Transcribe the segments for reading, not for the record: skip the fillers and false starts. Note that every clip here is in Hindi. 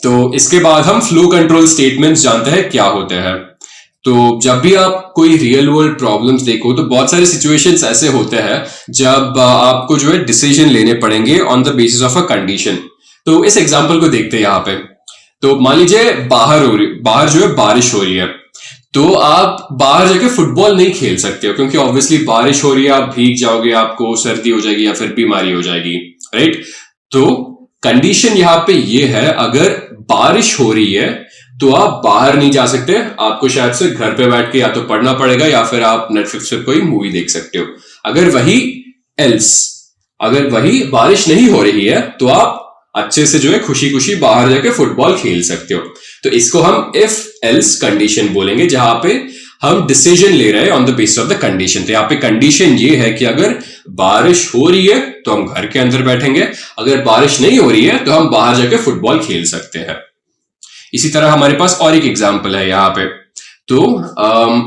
तो इसके बाद हम फ्लो कंट्रोल स्टेटमेंट्स जानते हैं क्या होते हैं। तो जब भी आप कोई रियल वर्ल्ड प्रॉब्लम्स देखो तो बहुत सारे सिचुएशंस ऐसे होते हैं जब आपको जो है डिसीजन लेने पड़ेंगे on the basis of a condition. तो इस एग्जांपल को देखते हैं यहाँ पे। तो मान लीजिए बाहर जो है बारिश हो रही है, तो आप बाहर जाके फुटबॉल नहीं खेल सकते हो क्योंकि ऑब्वियसली बारिश हो रही है, आप भीग जाओगे, आपको सर्दी हो जाएगी या फिर बीमारी हो जाएगी, राइट। तो कंडीशन यहाँ पे ये है, अगर बारिश हो रही है तो आप बाहर नहीं जा सकते, आपको शायद से घर पे बैठ के या तो पढ़ना पड़ेगा या फिर आप नेटफ्लिक्स पे कोई मूवी देख सकते हो। अगर वही बारिश नहीं हो रही है तो आप अच्छे से जो है खुशी खुशी बाहर जाके फुटबॉल खेल सकते हो। तो इसको हम इफ एल्स कंडीशन बोलेंगे, जहां पे हम डिसीजन ले रहे हैं on the basis of the condition. तो यहाँ पे कंडीशन ये है कि अगर बारिश हो रही है तो हम घर के अंदर बैठेंगे, अगर बारिश नहीं हो रही है तो हम बाहर जाके फुटबॉल खेल सकते हैं। इसी तरह हमारे पास और एक एग्जाम्पल है यहाँ पे। तो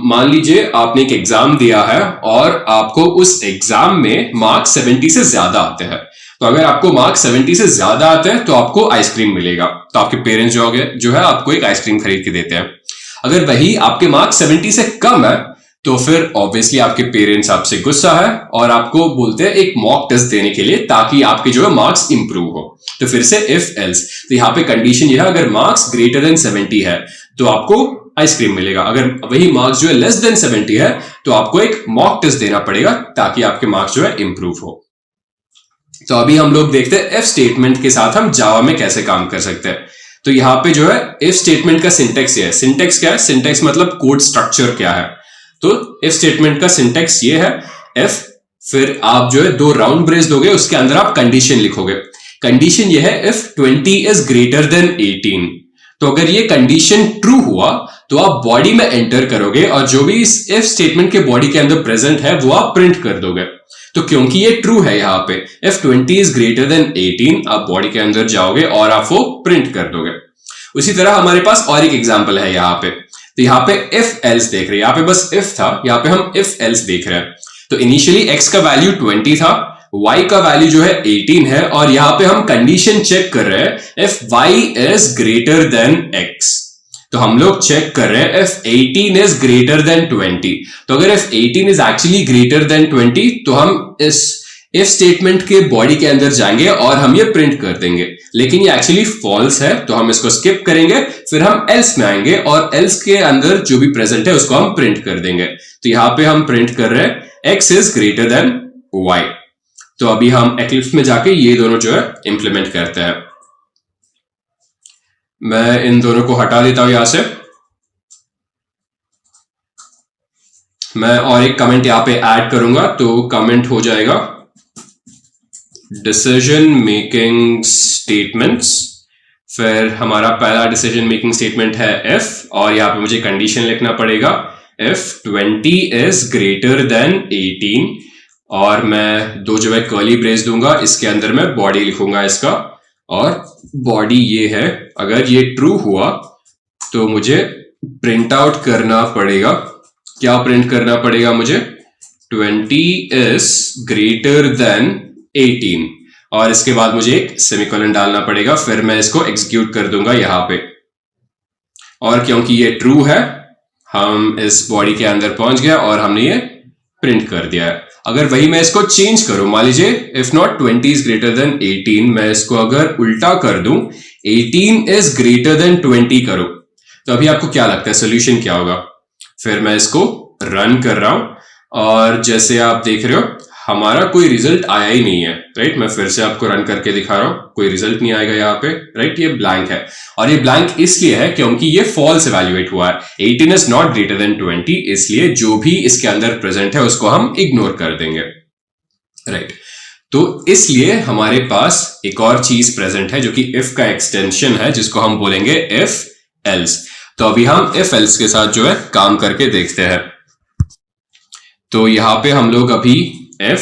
मान लीजिए आपने एक एग्जाम दिया है और आपको उस एग्जाम में मार्क्स 70 से ज्यादा आते हैं। तो अगर आपको मार्क्स 70 से ज्यादा आते हैं तो आपको आइसक्रीम मिलेगा। तो आपके पेरेंट्स जो है आपको एक आइसक्रीम खरीद के देते हैं। अगर वही आपके मार्क्स 70 से कम है तो फिर ऑब्वियसली आपके पेरेंट्स आपसे गुस्सा है और आपको बोलते हैं एक मॉक टेस्ट देने के लिए ताकि आपके जो है मार्क्स इंप्रूव हो। तो फिर से इफ एल्स, तो यहाँ पे कंडीशन ये है, अगर मार्क्स ग्रेटर देन 70 है तो आपको आइसक्रीम मिलेगा, अगर वही मार्क्स जो है लेस देन 70 है तो आपको एक मॉक टेस्ट देना पड़ेगा ताकि आपके मार्क्स जो है इंप्रूव हो। तो अभी हम लोग देखते हैं इफ स्टेटमेंट के साथ हम जावा में कैसे काम कर सकते हैं। तो यहाँ पे जो है इफ स्टेटमेंट का सिंटेक्स ये है। सिंटेक्स क्या है? सिंटेक्स मतलब कोड स्ट्रक्चर क्या है। तो इफ स्टेटमेंट का सिंटेक्स ये है, इफ, फिर आप जो है 2 राउंड ब्रेस दोगे, उसके अंदर आप कंडीशन लिखोगे। कंडीशन ये है इफ 20 इज ग्रेटर देन 18। तो अगर ये कंडीशन ट्रू हुआ तो आप बॉडी में एंटर करोगे और जो भी इस इफ स्टेटमेंट के बॉडी के अंदर प्रेजेंट है वो आप प्रिंट कर दोगे। तो क्योंकि ये ट्रू है यहाँ पे इफ 20 इज ग्रेटर देन 18, आप बॉडी के अंदर जाओगे और आप वो प्रिंट कर दोगे। उसी तरह हमारे पास और एक एग्जांपल है यहाँ पे। तो यहाँ पे इफ एल्स देख रहे हैं, यहाँ पे बस इफ था, यहाँ पे हम इफ एल्स देख रहे हैं। तो इनिशियली x का वैल्यू 20 था, y का वैल्यू जो है 18 है और यहाँ पे हम कंडीशन चेक कर रहे हैं if y is greater than x। तो हम लोग चेक कर रहे हैं इफ 18 इज ग्रेटर देन 20। तो अगर if 18 is actually greater then 20 तो हम इस इफ स्टेटमेंट के बॉडी के अंदर जाएंगे और हम ये प्रिंट कर देंगे, लेकिन ये एक्चुअली फॉल्स है तो हम इसको स्किप करेंगे, फिर हम एल्स में आएंगे और एल्स के अंदर जो भी प्रेजेंट है उसको हम प्रिंट कर देंगे। तो यहां पे हम प्रिंट कर रहे हैं x is greater than y। तो अभी हम एक्लिप्स में जाके ये दोनों जो है इंप्लीमेंट करते हैं। मैं इन दोनों को हटा देता हूं यहां से। मैं और एक कमेंट यहां पे ऐड करूंगा तो कमेंट हो जाएगा डिसीजन मेकिंग स्टेटमेंट्स। फिर हमारा पहला डिसीजन मेकिंग स्टेटमेंट है इफ, और यहां पे मुझे कंडीशन लिखना पड़ेगा इफ 20 इज ग्रेटर देन 18, और मैं 2 जो है कर्ली ब्रेस दूंगा, इसके अंदर मैं बॉडी लिखूंगा इसका, और बॉडी ये है। अगर ये ट्रू हुआ तो मुझे प्रिंट आउट करना पड़ेगा। क्या प्रिंट करना पड़ेगा मुझे? 20 इज ग्रेटर देन 18, और इसके बाद मुझे एक सेमीकोलन डालना पड़ेगा। फिर मैं इसको एग्जीक्यूट कर दूंगा यहां पे, और क्योंकि ये ट्रू है हम इस बॉडी के अंदर पहुंच गया और हमने ये प्रिंट कर दिया है। अगर वही मैं इसको चेंज करूं, मान लीजिए if not 20 is greater than 18, मैं इसको अगर उल्टा कर दूं 18 इज ग्रेटर देन 20 करूं, तो अभी आपको क्या लगता है सोल्यूशन क्या होगा? फिर मैं इसको रन कर रहा हूं और जैसे आप देख रहे हो हमारा कोई रिजल्ट आया ही नहीं है, राइट। मैं फिर से आपको रन करके दिखा रहा हूं, कोई रिजल्ट नहीं आएगा यहाँ पे, राइट। ये ब्लैंक है, और ये ब्लैंक इसलिए है क्योंकि ये फॉल्स इवैल्यूएट हुआ है। 18 इज नॉट ग्रेटर देन 20, इसलिए जो भी इसके अंदर प्रेजेंट है उसको हम इग्नोर कर देंगे, राइट। तो इसलिए हमारे पास एक और चीज प्रेजेंट है जो कि इफ का एक्सटेंशन है, जिसको हम बोलेंगे इफ एल्स। तो अभी हम इफ एल्स के साथ जो है काम करके देखते हैं। तो यहां पे हम लोग अभी इफ,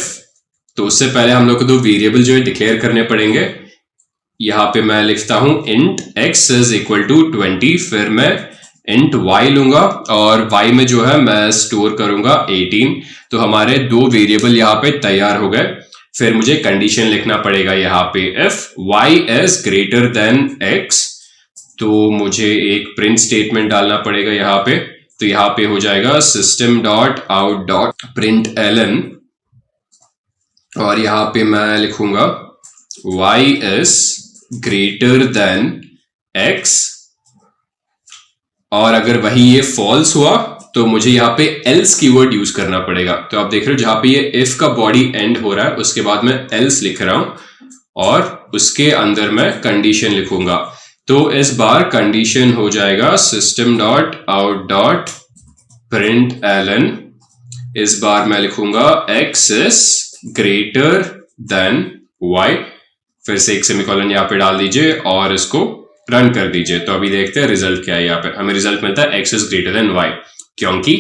तो उससे पहले हम लोग को 2 वेरिएबल जो है डिक्लेयर करने पड़ेंगे। यहां पे मैं लिखता हूं int x is equal to 20, फिर मैं int y लूंगा और y में जो है मैं स्टोर करूंगा 18। तो हमारे 2 वेरिएबल यहां पे तैयार हो गए। फिर मुझे कंडीशन लिखना पड़ेगा यहां पे if y is greater than x, तो मुझे एक प्रिंट स्टेटमेंट डालना पड़ेगा यहाँ पे। तो यहाँ पे हो जाएगा system dot out dot print Elon, और यहाँ पे मैं लिखूंगा y is greater than x, और अगर वही ये फॉल्स हुआ तो मुझे यहाँ पे else कीवर्ड यूज करना पड़ेगा। तो आप देख रहे हो जहां पे ये if का बॉडी एंड हो रहा है उसके बाद मैं else लिख रहा हूं और उसके अंदर मैं कंडीशन लिखूंगा। तो इस बार कंडीशन हो जाएगा system dot out dot print Elon, इस बार मैं लिखूंगा x is greater than y, फिर से एक सेमीकोलन यहाँ पे डाल दीजिए और इसको रन कर दीजिए। तो अभी देखते हैं रिजल्ट क्या है। यहाँ पे हमें रिजल्ट मिलता है x is greater than y, क्योंकि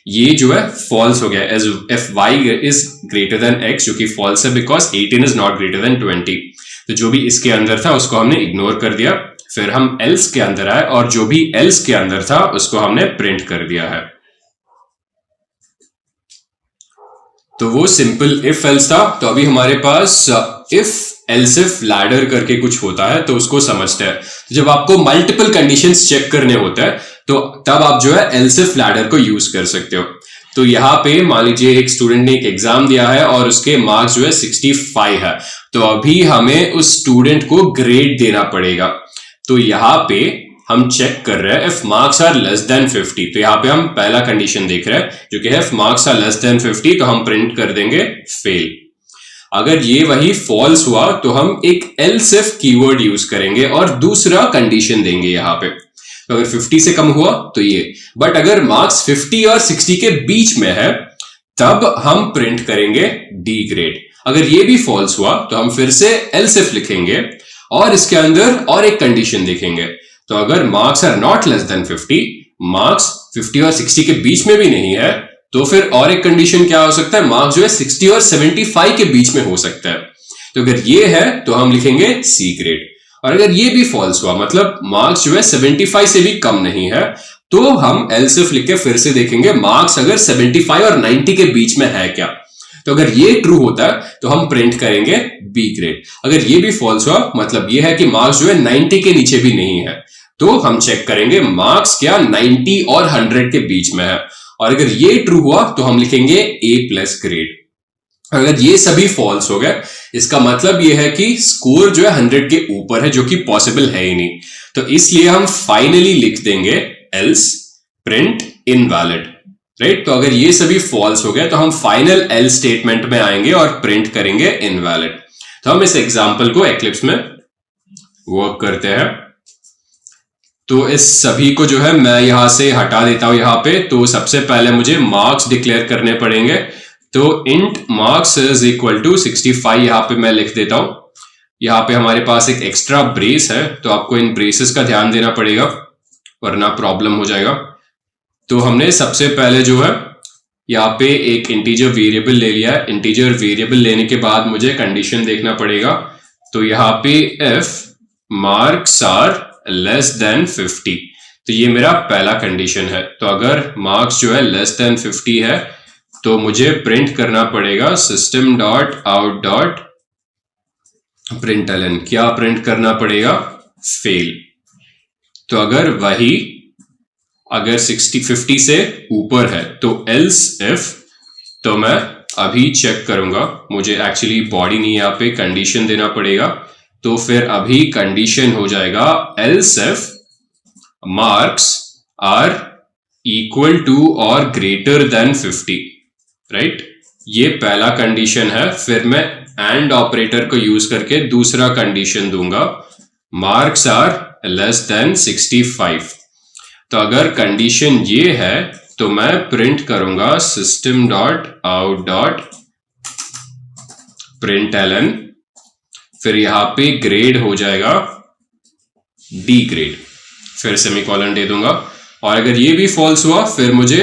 ये जो है फॉल्स हो गया as if y is greater than x, जो कि फॉल्स है because 18 is not greater than 20। तो जो भी इसके अंदर था उसको हमने इग्नोर कर दिया, फिर हम else के अंदर आए और जो भी else के अंदर था उसको हमने प्रिंट कर दिया है। तो वो सिंपल इफ एल्स था। तो अभी हमारे पास इफ एल्स इफ लैडर करके कुछ होता है तो उसको समझते हैं। तो जब आपको मल्टीपल कंडीशंस चेक करने होते हैं तो तब आप जो है एल्स इफ लैडर को यूज कर सकते हो। तो यहाँ पे मान लीजिए एक स्टूडेंट ने एक एग्जाम दिया है और उसके मार्क्स जो है 65 है, तो अभी हमें उस स्टूडेंट को ग्रेड देना पड़ेगा। तो यहाँ पे हम चेक कर रहे हैं if marks are less than 50। तो यहाँ पे हम पहला कंडीशन देख रहे हैं जो कि है if marks are less than 50, तो हम प्रिंट कर देंगे फेल। अगर ये वही फॉल्स हुआ तो हम एक एल्स इफ कीवर्ड यूज करेंगे और दूसरा कंडीशन देंगे यहाँ पे। तो अगर 50 से कम हुआ तो ये, बट अगर मार्क्स 50 और 60 के बीच में है तब हम प्रिंट करेंगे डी ग्रेड। अगर ये भी फॉल्स हुआ तो हम फिर से एल्स इफ लिखेंगे और इसके अंदर और एक कंडीशन देखेंगे। तो अगर marks are not less than 50, marks 50 और 60 के बीच में भी नहीं है, तो फिर और एक कंडीशन क्या हो सकता है, मार्क्स जो है 60 और 75 के बीच में हो सकता है। तो अगर ये है तो हम लिखेंगे सी ग्रेड। और अगर ये भी फॉल्स हुआ मतलब मार्क्स जो है 75 से भी कम नहीं है, तो हम एल्स इफ लिख के फिर से देखेंगे मार्क्स अगर 75 और 90 के बीच में है क्या। तो अगर ये ट्रू होता है तो हम प्रिंट करेंगे बी ग्रेड। अगर ये भी फॉल्स हुआ मतलब ये है कि मार्क्स जो है 90 के नीचे भी नहीं है, तो हम चेक करेंगे मार्क्स क्या 90 और 100 के बीच में है। और अगर ये ट्रू हुआ तो हम लिखेंगे ए प्लस ग्रेड। अगर ये सभी फॉल्स हो गए इसका मतलब ये है कि स्कोर जो है 100 के ऊपर है, जो कि पॉसिबल है ही नहीं। तो इसलिए हम फाइनली लिख देंगे एल्स प्रिंट इनवैलिड, राइट। तो अगर ये सभी फॉल्स हो गए तो हम फाइनल एल्स स्टेटमेंट में आएंगे और प्रिंट करेंगे इनवैलिड। तो हम इस एग्जांपल को एक्लिप्स में वर्क करते हैं। तो इस सभी को जो है मैं यहां से हटा देता हूं यहाँ पे। तो सबसे पहले मुझे मार्क्स डिक्लेयर करने पड़ेंगे। तो int marks is equal to 65 यहाँ पे मैं लिख देता हूं। यहाँ पे हमारे पास एक एक्स्ट्रा ब्रेस है तो आपको इन ब्रेसेस का ध्यान देना पड़ेगा वरना प्रॉब्लम हो जाएगा। तो हमने सबसे पहले जो है यहाँ पे एक इंटीजर वेरिएबल ले लिया है। इंटीजर वेरिएबल लेने के बाद मुझे कंडीशन देखना पड़ेगा। तो यहाँ पे if marks are less than 50, तो ये मेरा पहला कंडीशन है। तो अगर मार्क्स जो है लेस देन 50 है तो मुझे प्रिंट करना पड़ेगा system dot out dot print LN. क्या प्रिंट करना पड़ेगा, फेल। तो अगर वही अगर 50 से ऊपर है तो एल्स इफ, तो मैं अभी चेक करूंगा, मुझे एक्चुअली बॉडी नहीं यहाँ पे कंडीशन देना पड़ेगा। तो फिर अभी कंडीशन हो जाएगा else if marks are equal to और ग्रेटर देन 50, राइट। ये पहला कंडीशन है। फिर मैं एंड ऑपरेटर को यूज करके दूसरा कंडीशन दूंगा, मार्क्स आर लेस देन 65। तो अगर कंडीशन ये है तो मैं प्रिंट करूंगा system dot out dot print LN, फिर यहां पे ग्रेड हो जाएगा डी ग्रेड, फिर सेमीकोलन दे दूंगा। और अगर ये भी फॉल्स हुआ फिर मुझे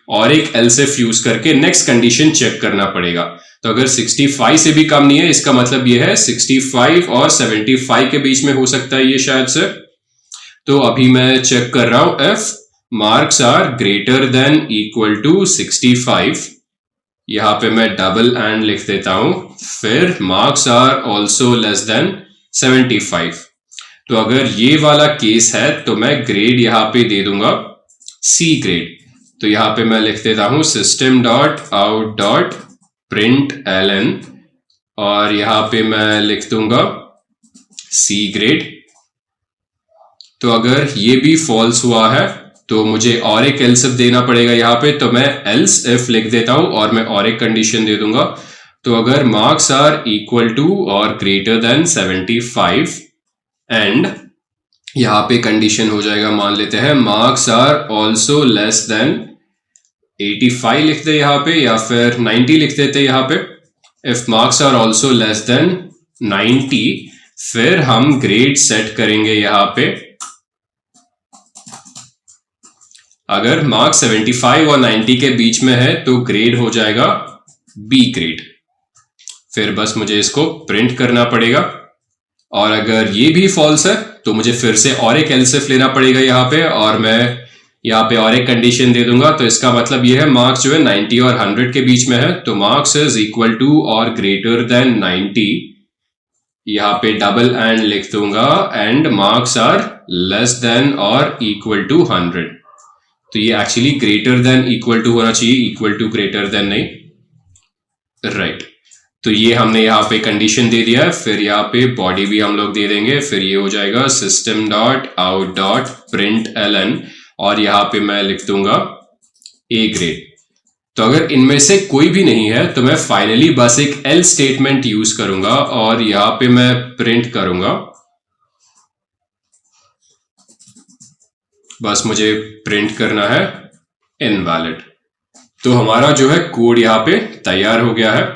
और एक एल्स इफ यूज करके नेक्स्ट कंडीशन चेक करना पड़ेगा। तो अगर 65 से भी कम नहीं है इसका मतलब ये है 65 और 75 के बीच में हो सकता है ये शायद से। तो अभी मैं चेक कर रहा हूं if marks are greater than equal to 65, यहां पे मैं डबल एंड लिख देता हूं, फिर marks are also less than 75। तो अगर ये वाला केस है तो मैं ग्रेड यहां पे दे दूंगा सी ग्रेड। तो यहां पे मैं लिख देता हूं system dot out dot print Elon और यहां पे मैं लिख दूंगा सी ग्रेड। तो अगर ये भी फॉल्स हुआ है तो मुझे और एक एल्स इफ देना पड़ेगा यहां पे, तो मैं एल्स इफ लिख देता हूं और मैं और एक कंडीशन दे दूंगा। तो अगर मार्क्स आर इक्वल टू और ग्रेटर देन 75 एंड यहां पे कंडीशन हो जाएगा, मान लेते हैं marks are also less than 85 लिख दे यहां पे, या फिर 90 लिख देते यहां पे। If marks are also less than 90 फिर हम ग्रेड सेट करेंगे यहां पे। अगर मार्क्स 75 और 90 के बीच में है तो ग्रेड हो जाएगा बी ग्रेड। फिर बस मुझे इसको प्रिंट करना पड़ेगा। और अगर ये भी फॉल्स है तो मुझे फिर से और एक एल्स इफ लेना पड़ेगा यहाँ पे, और मैं यहाँ पे और एक कंडीशन दे दूंगा। तो इसका मतलब ये है मार्क्स जो है 90 और 100 के बीच में है, तो मार्क्स इज इक्वल टू और ग्रेटर देन 90, यहाँ पे डबल एंड लिख दूंगा, and marks are less than और इक्वल टू 100। तो ये actually greater than equal to होना चाहिए, इक्वल टू ग्रेटर देन नहीं, राइट। तो ये हमने यहाँ पे कंडीशन दे दिया है। फिर यहाँ पे बॉडी भी हम लोग दे देंगे। फिर ये हो जाएगा system dot out dot print Elon और यहाँ पे मैं लिख दूंगा ए ग्रेड। तो अगर इनमें से कोई भी नहीं है तो मैं फाइनली बस एक एल स्टेटमेंट यूज करूंगा और यहाँ पे मैं प्रिंट करूंगा। बस मुझे प्रिंट करना है इनवैलिड। तो हमारा जो है कोड यहाँ पे तैयार हो गया है।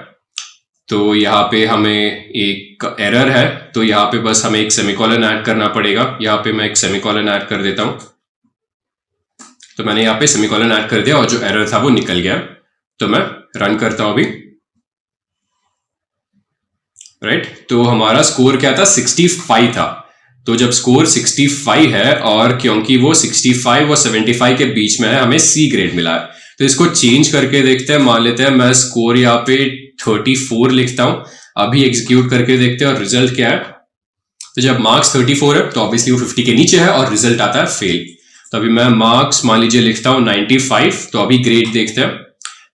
तो यहाँ पे हमें एक एरर है, तो यहाँ पे बस हमें एक सेमीकोलन ऐड करना पड़ेगा। यहाँ पे मैं एक सेमीकोलन ऐड कर देता हूं। तो मैंने यहाँ पे सेमीकोलन ऐड कर दिया और जो एरर था वो निकल गया। तो मैं रन करता हूं अभी, राइट। तो हमारा स्कोर क्या था, 65 था। तो जब स्कोर 65 है और क्योंकि वो 65 और 75 के बीच में है, हमें सी ग्रेड मिला है। तो इसको चेंज करके देखते हैं। मान लेते हैं मैं स्कोर यहाँ पे 34 लिखता हूं। अभी एग्जीक्यूट करके देखते हैं और रिजल्ट क्या है। तो जब मार्क्स 34 है तो ऑब्वियसली वो 50 के नीचे है और रिजल्ट आता है फेल। तो अभी मैं मार्क्स मान लीजिए लिखता हूं 95। तो अभी ग्रेड देखते हैं।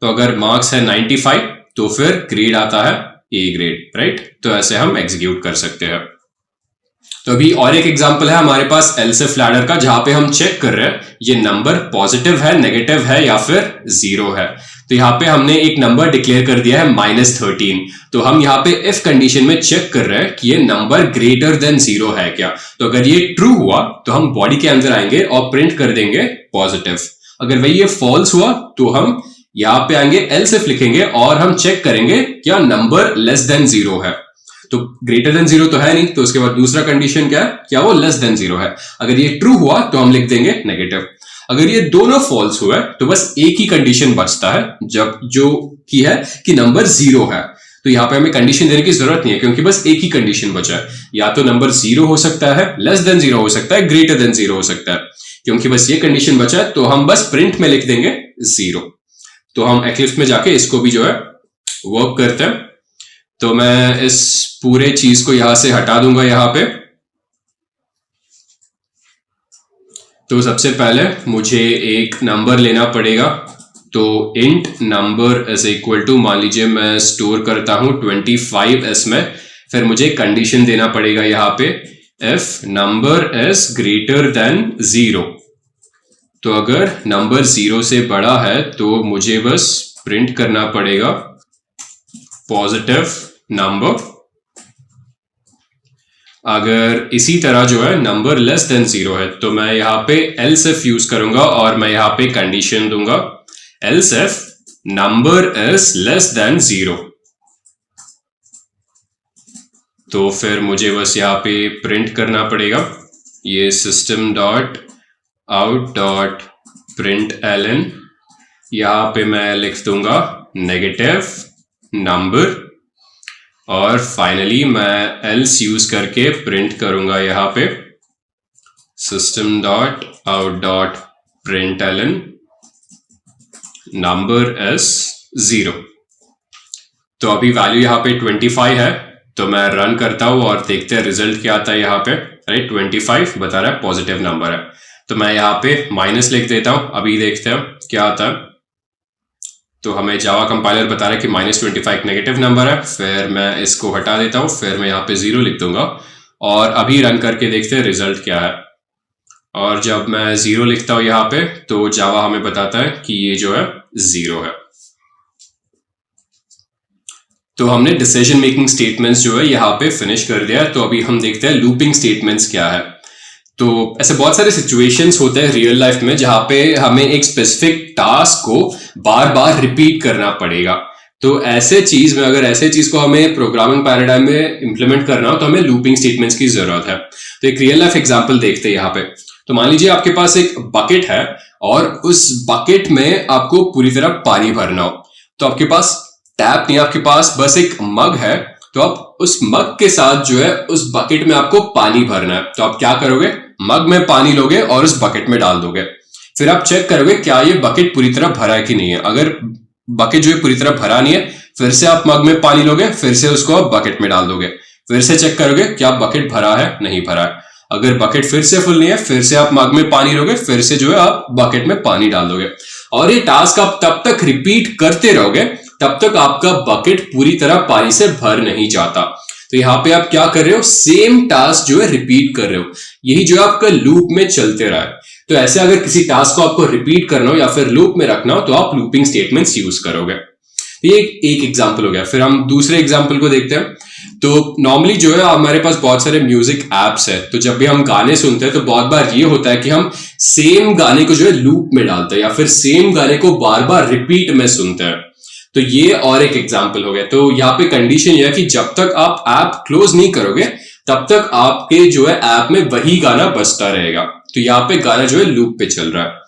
तो अगर मार्क्स है 95 तो फिर ग्रेड आता है ए ग्रेड, राइट। तो ऐसे हम एग्जीक्यूट कर सकते हैं। तो अभी और एक एग्जांपल है हमारे पास एल्स इफ लैडर का, जहां पे हम चेक कर रहे हैं ये नंबर पॉजिटिव है, नेगेटिव है या फिर जीरो है। तो यहाँ पे हमने एक नंबर डिक्लेयर कर दिया है -13। तो हम यहाँ पे इफ कंडीशन में चेक कर रहे हैं कि ये नंबर ग्रेटर देन जीरो है क्या। तो अगर ये ट्रू हुआ तो हम बॉडी के अंदर आएंगे और प्रिंट कर देंगे पॉजिटिव। अगर वही ये फॉल्स हुआ तो हम यहाँ पे आएंगे, एल्स इफ लिखेंगे और हम चेक करेंगे क्या नंबर लेस देन जीरो है। तो ग्रेटर देन जीरो तो है नहीं, तो उसके बाद दूसरा कंडीशन क्या है, क्या वो लेस देन जीरो है। अगर ये ट्रू हुआ तो हम लिख देंगे नेगेटिव। अगर ये दोनों फॉल्स हुए तो बस एक ही कंडीशन बचता है, जब जो की है कि नंबर जीरो है। तो यहाँ पे हमें कंडीशन देने की जरूरत नहीं है क्योंकि बस एक ही कंडीशन बचा है। या तो नंबर जीरो हो सकता है, लेस देन जीरो हो सकता है, ग्रेटर देन जीरो हो सकता है। क्योंकि बस ये कंडीशन बचा है तो हम बस प्रिंट में लिख देंगे जीरो। तो हम एक्लिप्स में जाके इसको भी जो है वर्क करते हैं। तो मैं इस पूरे चीज को यहां से हटा दूंगा यहां पे। तो सबसे पहले मुझे एक नंबर लेना पड़ेगा। तो int number is equal to, मान लीजिए मैं स्टोर करता हूं 25 इसमें। फिर मुझे कंडीशन देना पड़ेगा यहां पे, if number is greater than zero. तो अगर नंबर जीरो से बड़ा है तो मुझे बस प्रिंट करना पड़ेगा पॉजिटिव नंबर। अगर इसी तरह जो है नंबर लेस देन जीरो है तो मैं यहां पे एल्स इफ यूज करूंगा और मैं यहां पे कंडीशन दूंगा, else if number is less than zero. तो फिर मुझे बस यहां पे प्रिंट करना पड़ेगा ये system dot out dot print LN. यहां पे मैं लिख दूंगा नेगेटिव नंबर और फाइनली मैं एल्स यूज करके प्रिंट करूंगा यहां पे system dot out dot print LN number is zero. तो अभी वैल्यू यहां पे 25 है। तो मैं रन करता हूं और देखते हैं रिजल्ट क्या आता है यहां पे। राइट। 25 बता रहा है पॉजिटिव नंबर है, तो मैं यहाँ पे माइनस लिख देता हूं। अभी देखते हैं क्या आता है। तो हमें जावा कंपाइलर बता रहा है कि -25 नेगेटिव नंबर है। फिर मैं इसको हटा देता हूं, फिर मैं यहाँ पे 0 लिख दूंगा और अभी रन करके देखते हैं रिजल्ट क्या है। और जब मैं 0 लिखता हूं यहाँ पे तो जावा हमें बताता है कि ये जो है 0 है। तो हमने डिसीजन मेकिंग स्टेटमेंट्स जो है यहाँ पे फिनिश कर दिया। तो अभी हम देखते हैं लूपिंग स्टेटमेंट्स क्या है। तो ऐसे बहुत सारे सिचुएशंस होते हैं रियल लाइफ में जहां पे हमें एक स्पेसिफिक टास्क को बार बार रिपीट करना पड़ेगा। तो ऐसे चीज में, अगर ऐसे चीज को हमें प्रोग्रामिंग पैराडाइम में इंप्लीमेंट करना हो तो हमें लूपिंग स्टेटमेंट्स की जरूरत है। तो एक रियल लाइफ एग्जांपल देखते हैं यहाँ पे। तो मान लीजिए आपके पास एक बकेट है और उस बकेट में आपको पूरी तरह पानी भरना हो। तो आपके पास टैप नहीं, आपके पास बस एक मग है। तो आप उस मग के साथ जो है उस बकेट में आपको पानी भरना है। तो आप क्या करोगे, मग में पानी लोगे और उस बकेट में डाल दोगे। फिर आप चेक करोगे क्या ये बकेट पूरी तरह भरा है कि नहीं है। अगर बकेट जो है पूरी तरह भरा नहीं है, फिर से आप मग में पानी लोगे, फिर से उसको आप बकेट में डाल दोगे। फिर से चेक करोगे क्या बकेट भरा है, नहीं भरा है। अगर बकेट फिर से फुल नहीं है, फिर से आप मग में पानी लोगे, फिर से जो है आप बकेट में पानी डाल दोगे। और ये टास्क आप तब तक रिपीट करते रहोगे तब तक आपका बकेट पूरी तरह पानी से भर नहीं जाता। तो यहाँ पे आप क्या कर रहे हो, सेम टास्क जो है रिपीट कर रहे हो। यही जो आपका लूप में चलते रहा है। तो ऐसे अगर किसी टास्क को आपको रिपीट करना हो या फिर लूप में रखना हो तो आप लूपिंग स्टेटमेंट्स यूज करोगे। ये एक एग्जांपल हो गया। फिर हम दूसरे एग्जांपल को देखते हैं। तो नॉर्मली जो है हमारे पास बहुत सारे म्यूजिक एप्स है। तो जब भी हम गाने सुनते हैं तो बहुत बार ये होता है कि हम सेम गाने को जो है लूप में डालते हैं या फिर सेम गाने को बार बार रिपीट में सुनते हैं। तो ये और एक एग्जांपल हो गया। तो यहाँ पे कंडीशन ये है कि जब तक आप ऐप क्लोज नहीं करोगे तब तक आपके जो है ऐप में वही गाना बजता रहेगा। तो यहाँ पे गाना जो है लूप पे चल रहा है।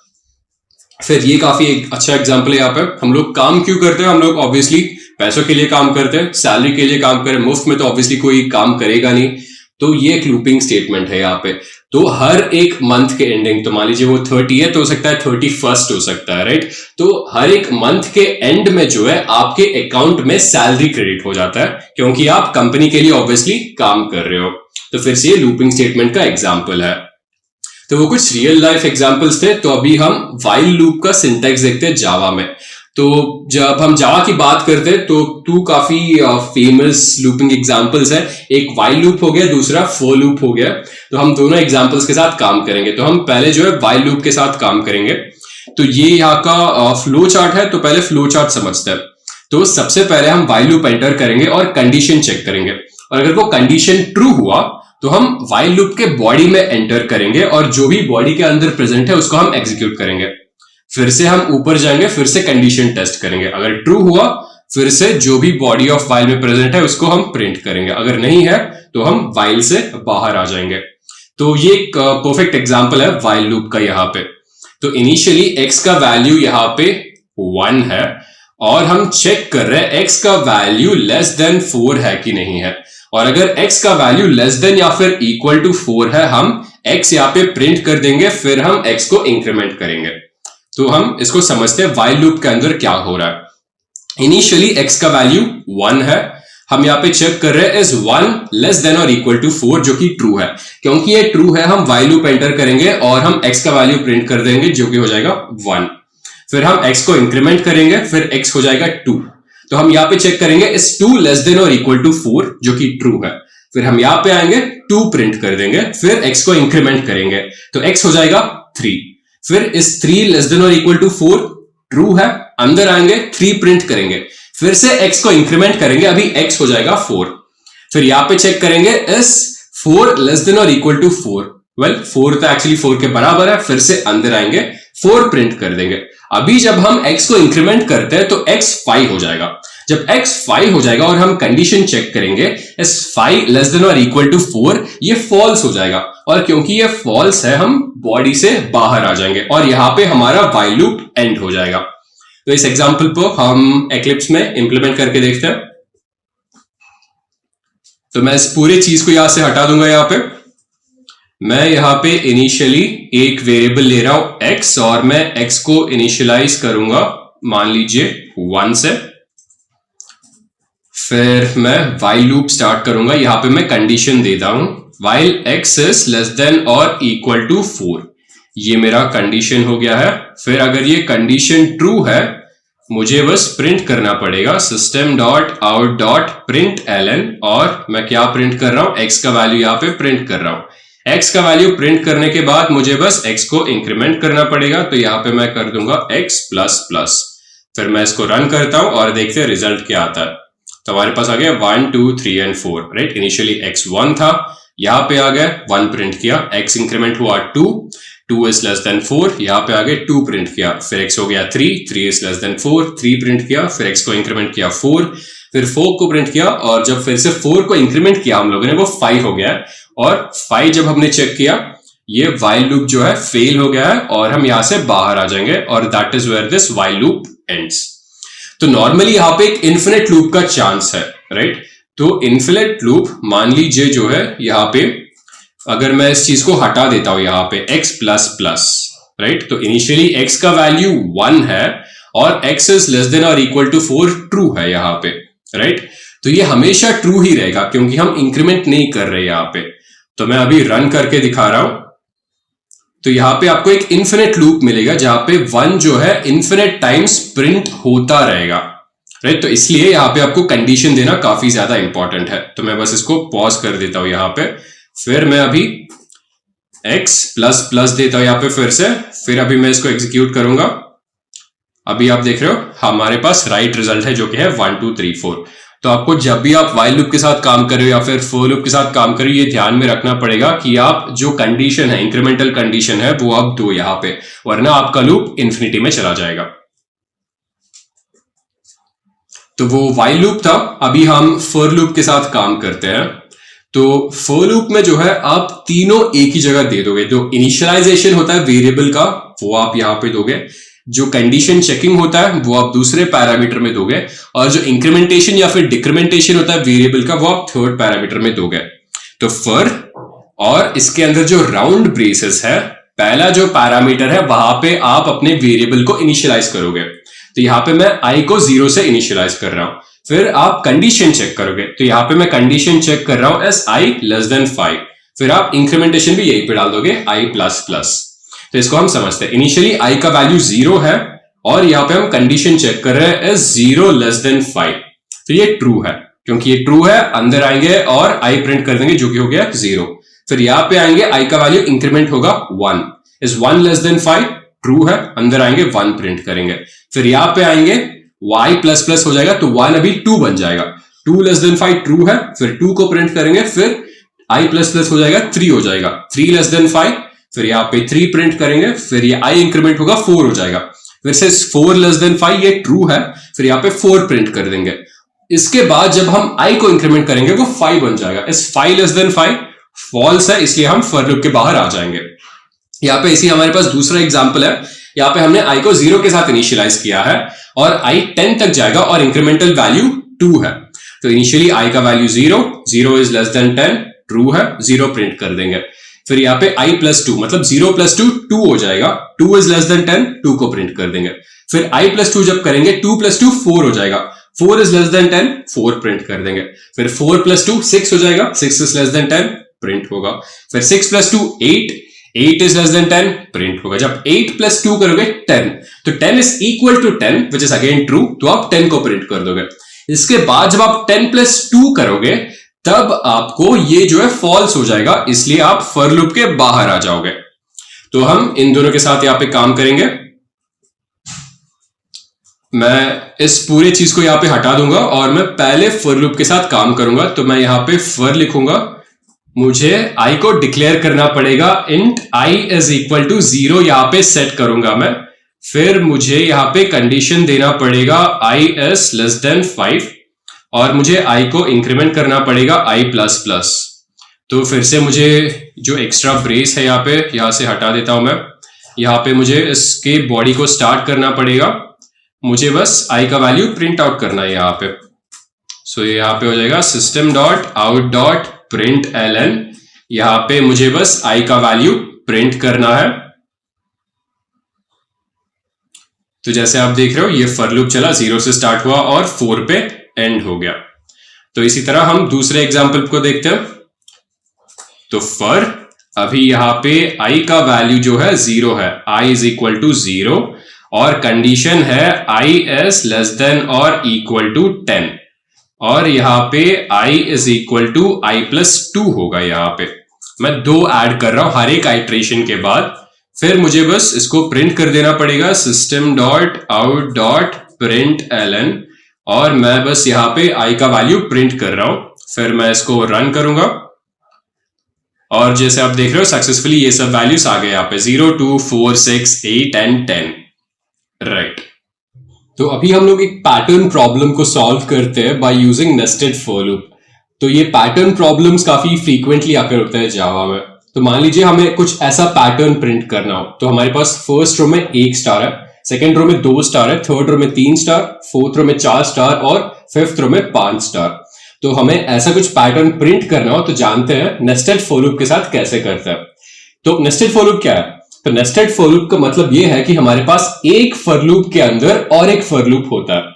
फिर ये काफी एक अच्छा एग्जांपल है। यहाँ पे हम लोग काम क्यों करते हैं, हम लोग ऑब्वियसली पैसों के लिए काम करते हैं, सैलरी के लिए काम करें। मुफ्त में तो ऑब्वियसली कोई काम करेगा नहीं। तो ये एक लूपिंग स्टेटमेंट है यहाँ पे। तो हर एक मंथ के एंडिंग, तो मान लीजिए वो 30 है तो हो सकता है 31st हो सकता है, राइट। तो हर एक मंथ के एंड में जो है आपके अकाउंट में सैलरी क्रेडिट हो जाता है क्योंकि आप कंपनी के लिए ऑब्वियसली काम कर रहे हो। तो फिर से ये लूपिंग स्टेटमेंट का एग्जाम्पल है। तो वो कुछ रियल लाइफ एग्जाम्पल्स थे। तो अभी हम व्हाइल लूप का सिंटैक्स देखते हैं जावा में। तो जब हम जावा की बात करते हैं तो 2 काफी फेमस लूपिंग एग्जांपल्स है। एक व्हाइल लूप हो गया, दूसरा फॉर लूप हो गया। तो हम दोनों एग्जांपल्स के साथ काम करेंगे। तो हम पहले जो है व्हाइल लूप के साथ काम करेंगे। तो ये यहाँ का फ्लो चार्ट है। तो पहले फ्लो चार्ट समझते हैं। तो सबसे पहले हम व्हाइल लूप एंटर करेंगे और कंडीशन चेक करेंगे। और अगर वो कंडीशन ट्रू हुआ तो हम व्हाइल लूप के बॉडी में एंटर करेंगे और जो भी बॉडी के अंदर प्रेजेंट है उसको हम एग्जीक्यूट करेंगे। फिर से हम ऊपर जाएंगे, फिर से कंडीशन टेस्ट करेंगे। अगर ट्रू हुआ फिर से जो भी बॉडी ऑफ व्हाइल में प्रेजेंट है उसको हम प्रिंट करेंगे। अगर नहीं है तो हम व्हाइल से बाहर आ जाएंगे। तो ये एक परफेक्ट एग्जांपल है व्हाइल लूप का यहाँ पे। तो इनिशियली x का वैल्यू यहाँ पे 1 है और हम चेक कर रहे हैं x का वैल्यू लेस देन 4 है कि नहीं है। और अगर x का वैल्यू लेस देन या फिर इक्वल टू 4 है, हम x यहाँ पे प्रिंट कर देंगे, फिर हम x को इंक्रीमेंट करेंगे। तो हम इसको समझते हैं व्हाइल लूप के अंदर क्या हो रहा है। इनिशियली x का वैल्यू 1 है। हम यहाँ पे चेक कर रहे हैं इज 1 लेस देन और इक्वल टू 4, जो कि ट्रू है। क्योंकि ये ट्रू है हम व्हाइल लूप एंटर करेंगे और हम x का वैल्यू प्रिंट कर देंगे जो कि हो जाएगा 1। फिर हम x को इंक्रीमेंट करेंगे, फिर x हो जाएगा 2। तो हम यहाँ पे चेक करेंगे इज 2 लेस देन और इक्वल टू 4, जो कि ट्रू है। फिर हम यहाँ पे आएंगे 2 प्रिंट कर देंगे, फिर x को इंक्रीमेंट करेंगे तो x हो जाएगा 3। फिर इस 3 लेस देन और इक्वल टू 4 ट्रू है। अंदर आएंगे 3 प्रिंट करेंगे, फिर से x को इंक्रीमेंट करेंगे, अभी x हो जाएगा 4। फिर यहां पे चेक करेंगे इस 4 लेस देन और इक्वल टू 4। वेल 4 तो एक्चुअली 4 के बराबर है। फिर से अंदर आएंगे 4 प्रिंट कर देंगे। अभी जब हम x को इंक्रीमेंट करते हैं तो x 5 हो जाएगा। जब x 5 हो जाएगा और हम कंडीशन चेक करेंगे इस 5 लेस देन और इक्वल टू 4, ये फॉल्स हो जाएगा। और क्योंकि ये फॉल्स है हम बॉडी से बाहर आ जाएंगे और यहां पे हमारा व्हाइल लूप एंड हो जाएगा। तो इस एग्जांपल को हम एक्लिप्स में इंप्लीमेंट करके देखते हैं। तो मैं इस पूरे चीज को यहां से हटा दूंगा। यहां पे मैं यहां पे इनिशियली एक वेरिएबल ले रहा हूं x और मैं x को इनिशियलाइज करूंगा मान लीजिए 1 से। फिर मैं व्हाइल लूप स्टार्ट करूंगा। यहां पे मैं कंडीशन देता हूं while x is less than or equal to 4। ये मेरा कंडीशन हो गया है। फिर अगर ये कंडीशन ट्रू है, मुझे बस प्रिंट करना पड़ेगा system dot out dot print ln, और मैं क्या प्रिंट कर रहा हूं, x का वैल्यू यहां पे प्रिंट कर रहा हूं। x का वैल्यू प्रिंट करने के बाद मुझे बस x को इंक्रीमेंट करना पड़ेगा, तो यहां पे मैं कर दूंगा x प्लस प्लस। फिर मैं इसको रन करता हूं और देखते हैं रिजल्ट क्या आता है। तो हमारे पास आ गया 1 2 3 एंड 4, राइट। इनिशियली x 1 था, यहां पे आ गया 1 प्रिंट किया, x इंक्रीमेंट हुआ 2 इज लेस देन 4, यहां पे आगे 2 प्रिंट किया, फिर x हो गया 3 इज लेस देन 4, 3 प्रिंट किया, फिर x को इंक्रीमेंट किया 4, फिर 4 को प्रिंट किया, और जब फिर से 4 को इंक्रीमेंट किया हम लोगों ने, वो 5 हो गया है। और 5 जब हमने चेक किया, ये while लूप जो है फेल हो गया है और हम यहां से बाहर आ जाएंगे, और that is where this while loop ends. तो नॉर्मली यहां पे एक इन्फिनिट लूप का चांस है, राइट। तो इन्फिनिट लूप मान लीजिए जो है यहां पे, अगर मैं इस चीज को हटा देता हूं यहां पे x प्लस प्लस, राइट, तो इनिशियली x का वैल्यू 1 है और x इज लेस देन और इक्वल टू 4 ट्रू है यहां पे, राइट। तो ये हमेशा ट्रू ही रहेगा क्योंकि हम इंक्रीमेंट नहीं कर रहे यहां पे। तो मैं अभी रन करके दिखा रहा हूं, तो यहां पे आपको एक इन्फिनिट लूप मिलेगा जहां पे 1 जो है इन्फिनिट टाइम्स प्रिंट होता रहेगा, राइट। तो इसलिए यहां पे आपको कंडीशन देना काफी ज्यादा इंपॉर्टेंट है। तो मैं बस इसको पॉज कर देता हूं यहां पे, फिर मैं अभी x प्लस प्लस देता हूं यहां पे फिर अभी मैं इसको एग्जीक्यूट करूंगा। अभी आप देख रहे हो हमारे पास राइट रिजल्ट है जो कि है 1 2 3 4। तो आपको जब भी आप while लूप के साथ काम कर रहे हो या फिर for लूप के साथ काम कर रहे हो, ये ध्यान में रखना पड़ेगा कि आप जो कंडीशन है, इंक्रीमेंटल कंडीशन है, वो आप दो यहां पे, वरना आपका लूप इंफिनिटी में चला जाएगा। तो वो while लूप था। अभी हम for लूप के साथ काम करते हैं। तो for लूप में जो है आप तीनों एक ही जगह दे दोगे। जो इनिशियलाइजेशन होता है वेरिएबल का, वो आप यहां पे दोगे। जो कंडीशन चेकिंग होता है वो आप दूसरे पैरामीटर में दोगे, और जो इंक्रीमेंटेशन या फिर डिक्रीमेंटेशन होता है वेरिएबल का, वो आप थर्ड पैरामीटर में दोगे। तो for, और इसके अंदर जो राउंड ब्रेसेस है, पहला जो पैरामीटर है वहां पे आप अपने वेरिएबल को इनिशियलाइज करोगे। तो यहां पे मैं i को 0 से इनिशियलाइज कर रहा हूं। फिर आप कंडीशन चेक करोगे, तो यहां पे मैं कंडीशन चेक कर रहा हूं एस i लेस देन 5। फिर आप इंक्रीमेंटेशन भी यहीं पे डाल दोगे i प्लस प्लस। तो इसको हम समझते हैं, इनिशियली i का वैल्यू 0 है और यहां पे हम कंडीशन चेक कर रहे हैं एस 0 लेस देन 5। तो ये ट्रू है, क्योंकि ये ट्रू है अंदर आएंगे और i प्रिंट कर देंगे जो कि हो गया 0। फिर यहां पे आएंगे i का वैल्यू इंक्रीमेंट होगा 1, इज 1 लेस देन 5, ट्रू है, अंदर आएंगे 1 प्रिंट करेंगे। फिर यहां पे आएंगे y प्लस प्लस हो जाएगा, तो 1 अभी 2 बन जाएगा, 2 लेस देन 5 ट्रू है, फिर 2 को प्रिंट करेंगे, फिर i प्लस प्लस हो जाएगा 3 हो जाएगा, 3 लेस देन 5, फिर यहाँ पे 3 प्रिंट करेंगे, फिर ये i इंक्रीमेंट होगा 4 हो जाएगा, फिर से 4 लेस देन 5 ये ट्रू है, फिर यहाँ पे 4 प्रिंट कर देंगे। इसके बाद जब हम i को इंक्रीमेंट करेंगे वो 5 बन जाएगा, इस 5 लेस देन 5 फॉल्स है, इसलिए हम फॉर लूप के बाहर आ जाएंगे। यहाँ पे इसी हमारे पास दूसरा एग्जांपल है, यहाँ पे हमने i को 0 के साथ इनिशियलाइज किया है और i 10 तक जाएगा और इंक्रीमेंटल वैल्यू 2 है। तो इनिशियली i का value 0 is less than 10, true है, 0 प्रिंट कर देंगे। फिर यहाँ पे i प्लस 2, मतलब 0 प्लस 2 2 हो जाएगा, 2 इज लेस देन 10, 2 को प्रिंट कर देंगे। फिर i प्लस 2 जब करेंगे 2 प्लस 2 4 हो जाएगा, 4 इज लेस देन 10, 4 प्रिंट कर देंगे। फिर 4 प्लस 2 6 हो जाएगा, 6 इज लेस देन 10, प्रिंट होगा। फिर 6 plus 2 8 is less than 10, print होगा। जब 8 प्लस 2 करोगे 10, तो 10 is equal to 10 which is again true, तो आप 10 को प्रिंट कर दोगे। इसके बाद जब आप 10 प्लस 2 करोगे तब आपको ये जो है फॉल्स हो जाएगा, इसलिए आप फॉर लूप के बाहर आ जाओगे। तो हम इन दोनों के साथ यहां पे काम करेंगे। मैं इस पूरे चीज को यहां पे हटा दूंगा और मैं पहले फॉर लूप के साथ काम करूंगा। तो मैं यहां पे फॉर लिखूंगा, मुझे i को डिक्लेयर करना पड़ेगा, int i is equal to 0 यहां पे सेट करूंगा मैं। फिर मुझे यहां पे कंडीशन देना पड़ेगा i इज लेस देन 5 और मुझे i को इंक्रीमेंट करना पड़ेगा i प्लस प्लस। तो फिर से मुझे जो एक्स्ट्रा ब्रेस है यहां से हटा देता हूं मैं। यहां पे मुझे इसके बॉडी को स्टार्ट करना पड़ेगा, मुझे बस i का वैल्यू प्रिंट आउट करना है यहां पे। सो यहां पे हो जाएगा system dot out dot print ln, यहां पे मुझे बस i का वैल्यू प्रिंट करना है। तो जैसे आप देख रहे हो ये फॉर लूप चला, 0 से स्टार्ट हुआ और 4 पे एंड हो गया। तो इसी तरह हम दूसरे एग्जाम्पल को देखते हैं। तो फॉर अभी यहाँ पे i का वैल्यू जो है 0 है, i इज इक्वल टू 0 और कंडीशन है i इज लेस देन और इक्वल टू 10 और यहाँ पे i is equal to i plus 2 होगा। यहाँ पे मैं 2 ऐड कर रहा हूं हर एक आइट्रेशन के बाद, फिर मुझे बस इसको प्रिंट कर देना पड़ेगा system dot out dot print ln और मैं बस यहाँ पे i का वैल्यू प्रिंट कर रहा हूं। फिर मैं इसको रन करूंगा और जैसे आप देख रहे हो सक्सेसफुली ये सब वैल्यूज आ गए यहाँ पे 0, 2, 4, 6, 8 एंड 10 राइट। तो अभी हम लोग एक पैटर्न प्रॉब्लम को सॉल्व करते हैं by using nested for loop. तो ये पैटर्न प्रॉब्लम्स काफी फ्रीक्वेंटली आकर होता है जावा में। तो मान लीजिए हमें कुछ ऐसा पैटर्न प्रिंट करना हो, तो हमारे पास फर्स्ट रो में 1 स्टार है, सेकेंड रो में 2 स्टार है, थर्ड रो में 3 स्टार, फोर्थ रो में 4 स्टार और फिफ्थ रो में 5 स्टार। तो हमें ऐसा कुछ पैटर्न प्रिंट करना हो तो जानते हैं नेस्टेड फॉर लूप के साथ कैसे करते हैं। तो नेस्टेड फॉर लूप क्या है? तो नेस्टेड फॉर लूप का मतलब ये है कि हमारे पास एक फॉर लूप के अंदर और एक फॉर लूप होता है।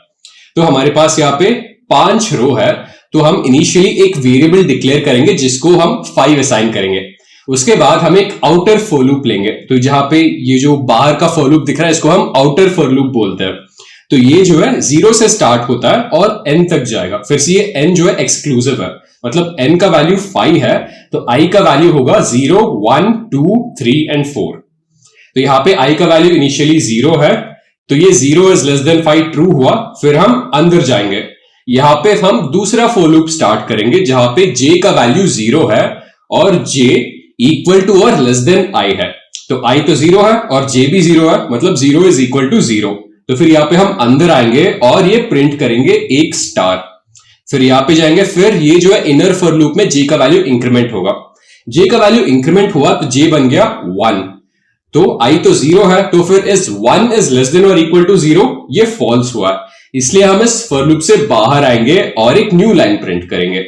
तो हमारे पास यहाँ पे 5 रो है, तो हम इनिशियली एक वेरिएबल डिक्लेयर करेंगे जिसको हम 5 असाइन करेंगे। उसके बाद हम एक आउटर फॉर लूप लेंगे। तो जहां पे ये जो बाहर का फॉर लूप दिख रहा है इसको हम आउटर फॉर लूप बोलते हैं। तो ये जो है 0 से स्टार्ट होता है और n तक जाएगा। फिर से ये n जो है एक्सक्लूसिव है, मतलब n का वैल्यू 5 है तो i का वैल्यू होगा 0, 1, 2, 3 एंड 4। तो यहाँ पे i का वैल्यू इनिशियली 0 है, तो ये 0 इज लेस देन 5 ट्रू हुआ। फिर हम अंदर जाएंगे, यहाँ पे हम दूसरा फॉर लूप स्टार्ट करेंगे जहां पे j का वैल्यू 0 है और j इक्वल टू और लेस देन i है। तो i तो 0 है और j भी 0 है, मतलब 0 इज इक्वल टू 0। तो फिर यहाँ पे हम अंदर आएंगे और ये प्रिंट करेंगे 1 स्टार। फिर यहाँ पे जाएंगे, फिर ये जो है इनर फॉर लूप में j का वैल्यू इंक्रीमेंट होगा। j का वैल्यू इंक्रीमेंट हुआ तो j बन गया 1। तो i तो 0 है, तो फिर इस 1 इज लेस देन और इक्वल टू 0 ये फॉल्स हुआ, इसलिए हम इस फॉर लूप से बाहर आएंगे और एक न्यू लाइन प्रिंट करेंगे।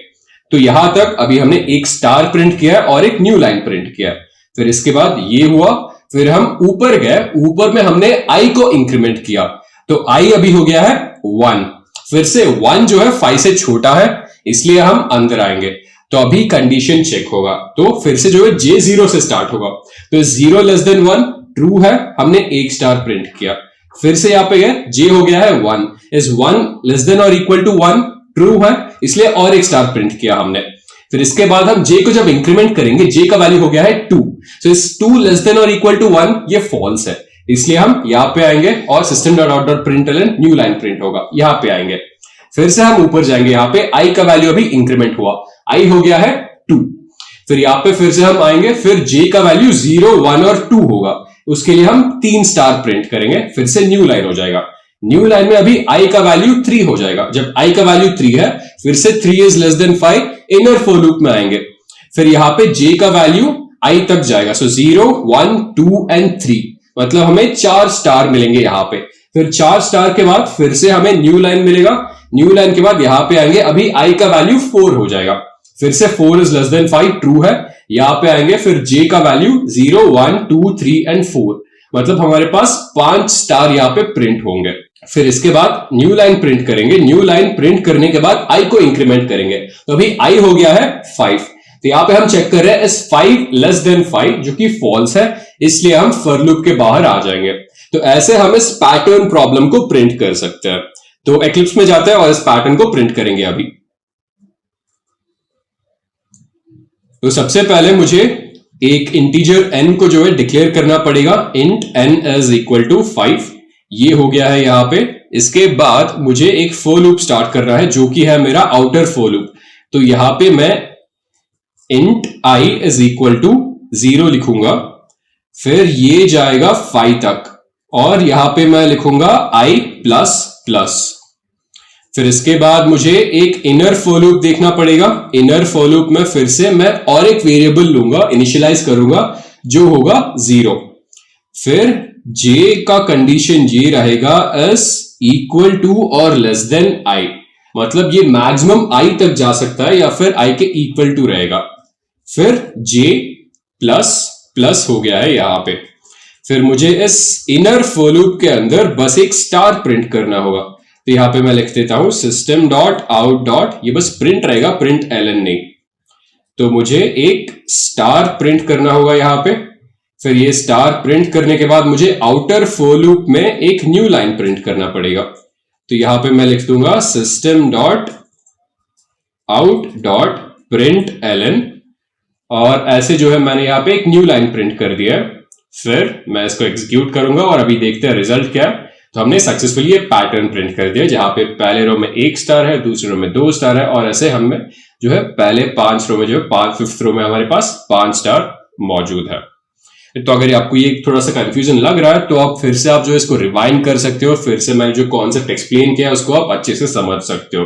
तो यहां तक अभी हमने एक स्टार प्रिंट किया है और एक न्यू लाइन प्रिंट किया है। फिर इसके बाद ये हुआ, फिर हम ऊपर गए, ऊपर में हमने i को इंक्रीमेंट किया तो i अभी हो गया है 1। फिर से 1 जो है 5 से छोटा है, इसलिए हम अंदर आएंगे। तो अभी कंडीशन चेक होगा, तो फिर से जो है j 0 से स्टार्ट होगा। तो 0 लेस देन 1 ट्रू है, हमने 1 स्टार प्रिंट किया। फिर से यहाँ पे गए, j हो गया है 1, इज 1 लेस देन और इक्वल टू 1 ट्रू है, इसलिए और 1 स्टार प्रिंट किया हमने। फिर इसके बाद हम j को जब इंक्रीमेंट करेंगे, j का वैल्यू हो गया है 2, तो इस 2 लेस देन और इक्वल टू 1 ये फॉल्स है, इसलिए हम यहाँ पे आएंगे और system dot out dot println new line print होगा, यहाँ पे आएंगे। फिर से हम ऊपर जाएंगे, यहाँ पे i का वैल्यू अभी इंक्रीमेंट हुआ, i हो गया है 2। फिर यहाँ पे फिर से हम आएंगे, फिर j का वैल्यू 0, 1 और 2 होगा, उसके लिए हम 3 स्टार प्रिंट करेंगे। फिर से न्यू लाइन हो जाएगा, न्यू लाइन में अभी i का वैल्यू 3 हो जाएगा। जब i का वैल्यू 3 है, फिर से 3 is less then 5, inner for loop में आएंगे। फिर यहाँ पे j का वैल्यू i तक जाएगा, सो 0, 1, 2 एंड 3, मतलब हमें 4 स्टार मिलेंगे यहाँ पे। फिर 4 स्टार के बाद फिर से हमें न्यू लाइन मिलेगा, न्यू लाइन के बाद यहाँ पे आएंगे, अभी i का वैल्यू 4 हो जाएगा। फिर से 4 इज लेस देन 5 ट्रू है, यहाँ पे आएंगे, फिर j का वैल्यू 0, 1, 2, 3 एंड 4, मतलब हमारे पास 5 स्टार यहाँ पे प्रिंट होंगे। फिर इसके बाद न्यू लाइन प्रिंट करेंगे, न्यू लाइन प्रिंट करने के बाद i को इंक्रीमेंट करेंगे, तो अभी i हो गया है 5। तो यहाँ पे हम चेक कर रहे हैं इस 5 लेस देन 5 जो कि फॉल्स है, इसलिए हम फॉर लूप के बाहर आ जाएंगे। तो ऐसे हम इस पैटर्न प्रॉब्लम को प्रिंट कर सकते हैं। तो एक्लिप्स में जाते हैं और इस पैटर्न को प्रिंट करेंगे अभी। तो सबसे पहले मुझे एक इंटीजर n को जो है डिक्लेयर करना पड़ेगा, int n is equal to 5, ये हो गया है यहाँ पे। इसके बाद मुझे एक फॉर लूप स्टार्ट करना है जो कि है मेरा आउटर फॉर लूप। तो यहाँ पे मैं int i is equal to 0 लिखूंगा, फिर ये जाएगा 5 तक और यहां पे मैं लिखूंगा i प्लस प्लस। फिर इसके बाद मुझे एक इनर फॉर लूप देखना पड़ेगा। इनर फॉर लूप में फिर से मैं और एक वेरिएबल लूंगा, इनिशियलाइज करूंगा जो होगा 0। फिर j का कंडीशन ये रहेगा इज इक्वल टू और लेस देन i, मतलब ये मैक्सिमम i तक जा सकता है या फिर i के इक्वल टू रहेगा। फिर j प्लस प्लस हो गया है यहाँ पे। फिर मुझे इस इनर फॉर लूप के अंदर बस एक स्टार प्रिंट करना होगा। तो यहाँ पे मैं लिख देता हूं system डॉट आउट डॉट, ये बस प्रिंट रहेगा, प्रिंट ln नहीं। तो मुझे एक स्टार प्रिंट करना होगा यहां पे। फिर ये स्टार प्रिंट करने के बाद मुझे आउटर फॉर लूप में एक न्यू लाइन प्रिंट करना पड़ेगा। तो यहां पे मैं लिख दूंगा system dot out dot print Elon, और ऐसे जो है मैंने यहां पे एक न्यू लाइन प्रिंट कर दिया है। फिर मैं इसको एग्जीक्यूट करूंगा और अभी देखते हैं रिजल्ट क्या है। तो हमने सक्सेसफुली ये पैटर्न प्रिंट कर दिया, जहां पे पहले रो में 1 स्टार है, दूसरे रो में 2 स्टार है, और ऐसे हमें जो है पहले 5 रो में जो है 5th रो में हमारे पास 5 स्टार मौजूद है। तो अगर आपको ये थोड़ा सा कंफ्यूजन लग रहा है तो आप फिर से आप जो इसको रिवाइंड कर सकते हो, फिर से मैंने जो कॉन्सेप्ट एक्सप्लेन किया है उसको आप अच्छे से समझ सकते हो।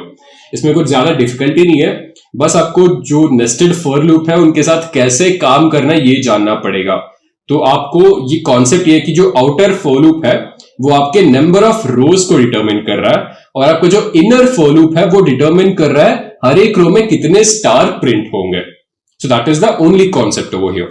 इसमें कुछ ज्यादा डिफिकल्टी नहीं है, बस आपको जो नेस्टेड फॉर लूप है उनके साथ कैसे काम करना है ये जानना पड़ेगा। तो आपको ये कॉन्सेप्ट ये है कि जो आउटर फॉर लूप है वो आपके नंबर ऑफ रोज को डिटरमिन कर रहा है, और आपको जो इनर फॉर लूप है वो डिटरमिन कर रहा है हर एक रो में कितने स्टार प्रिंट होंगे। So that is the only concept over here.